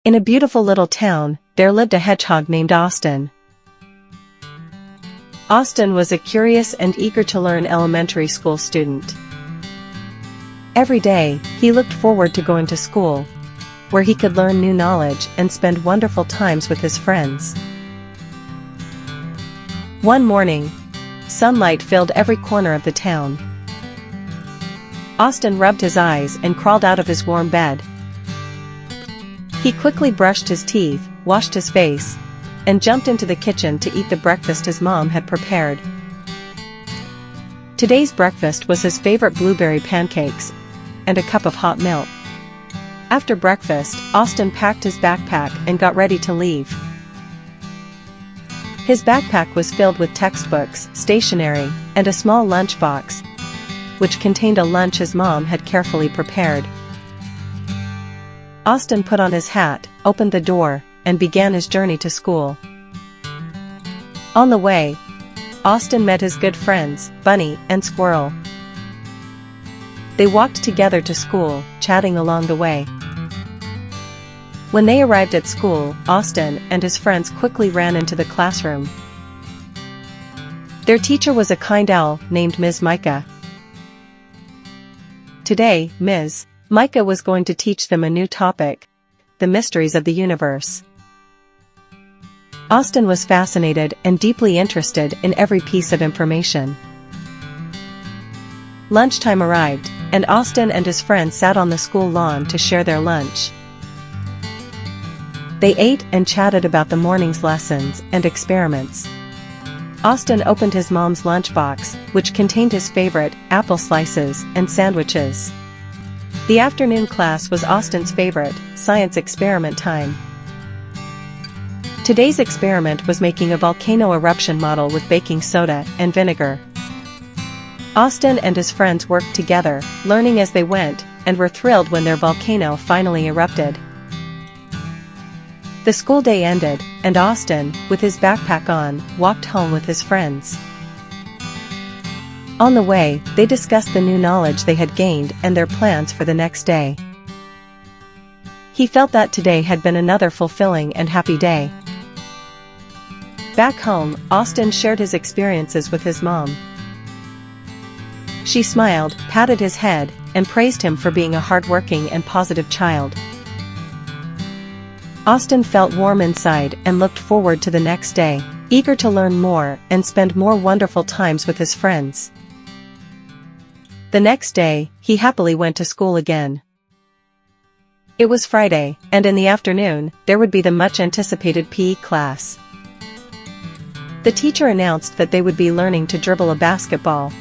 In a beautiful little town, there lived a hedgehog named Austin. Austin was a curious and eager-to-learn elementary school student. Every day, he looked forward to going to school, where he could learn new knowledge and spend wonderful times with his friends. One morning, sunlight filled every corner of the town. Austin rubbed his eyes and crawled out of his warm bed. He quickly brushed his teeth, washed his face, and jumped into the kitchen to eat the breakfast his mom had prepared. Today's breakfast was his favorite blueberry pancakes and a cup of hot milk. After breakfast, Austin packed his backpack and got ready to leave. His backpack was filled with textbooks, stationery, and a small lunchbox, which contained a lunch his mom had carefully prepared. Austin put on his hat, opened the door, and began his journey to school. On the way, Austin met his good friends, Bunny and Squirrel. They walked together to school, chatting along the way. When they arrived at school, Austin and his friends quickly ran into the classroom. Their teacher was a kind owl named Ms. Micah. Today, Ms. Micah was going to teach them a new topic: the mysteries of the universe. Austin was fascinated and deeply interested in every piece of information. Lunchtime arrived, and Austin and his friends sat on the school lawn to share their lunch. They ate and chatted about the morning's lessons and experiments. Austin opened his mom's lunchbox, which contained his favorite apple slices and sandwiches. The afternoon class was Austin's favorite, science experiment time. Today's experiment was making a volcano eruption model with baking soda and vinegar. Austin and his friends worked together, learning as they went, and were thrilled when their volcano finally erupted. The school day ended, and Austin, with his backpack on, walked home with his friends. On the way, they discussed the new knowledge they had gained and their plans for the next day. He felt that today had been another fulfilling and happy day. Back home, Austin shared his experiences with his mom. She smiled, patted his head, and praised him for being a hardworking and positive child. Austin felt warm inside and looked forward to the next day, eager to learn more and spend more wonderful times with his friends. The next day, he happily went to school again. It was Friday, and in the afternoon, there would be the much-anticipated PE class. The teacher announced that they would be learning to dribble a basketball.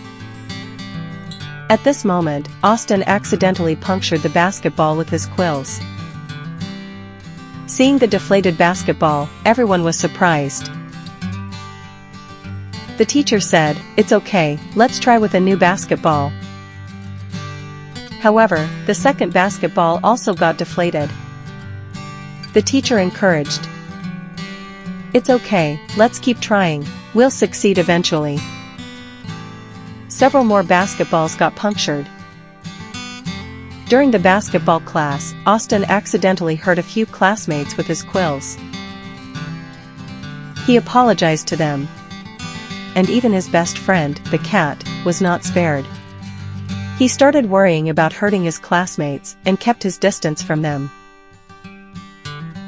At this moment, Austin accidentally punctured the basketball with his quills. Seeing the deflated basketball, everyone was surprised. The teacher said, "It's okay, let's try with a new basketball." However, the second basketball also got deflated. The teacher encouraged, "It's okay, let's keep trying, we'll succeed eventually." Several more basketballs got punctured. During the basketball class, Austin accidentally hurt a few classmates with his quills. He apologized to them. And even his best friend, the cat, was not spared. He started worrying about hurting his classmates and kept his distance from them.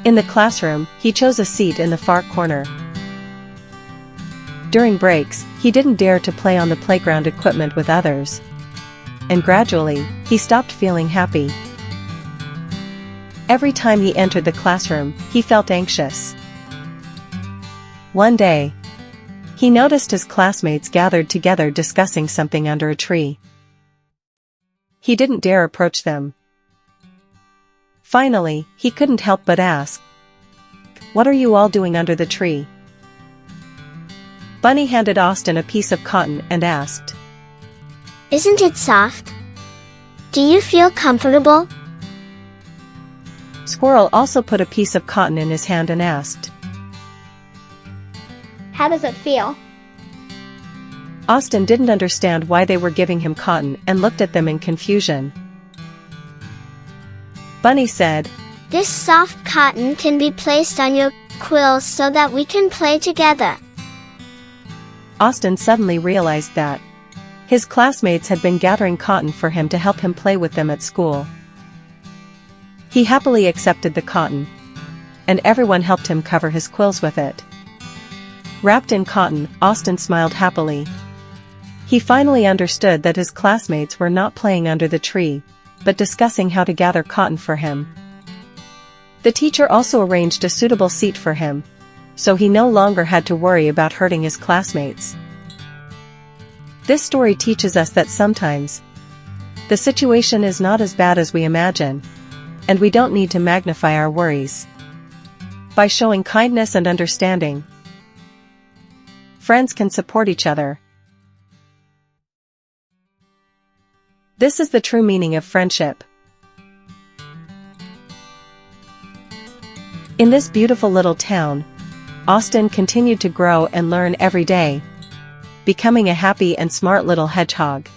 In the classroom, he chose a seat in the far corner. During breaks, he didn't dare to play on the playground equipment with others. And gradually, he stopped feeling happy. Every time he entered the classroom, he felt anxious. One day, he noticed his classmates gathered together discussing something under a tree. He didn't dare approach them. Finally, he couldn't help but ask, "What are you all doing under the tree?" Bunny handed Austin a piece of cotton and asked, "Isn't it soft? Do you feel comfortable?" Squirrel also put a piece of cotton in his hand and asked, "How does it feel?" Austin didn't understand why they were giving him cotton and looked at them in confusion. Bunny said, This soft cotton can be placed on your quills so that we can play together. Austin suddenly realized that his classmates had been gathering cotton for him to help him play with them at school. He happily accepted the cotton, and everyone helped him cover his quills with it. Wrapped in cotton, Austin smiled happily. He finally understood that his classmates were not playing under the tree, but discussing how to gather cotton for him. The teacher also arranged a suitable seat for him, so he no longer had to worry about hurting his classmates. This story teaches us that sometimes the situation is not as bad as we imagine, and we don't need to magnify our worries. By showing kindness and understanding, friends can support each other. This is the true meaning of friendship. In this beautiful little town, Austin continued to grow and learn every day, becoming a happy and smart little hedgehog.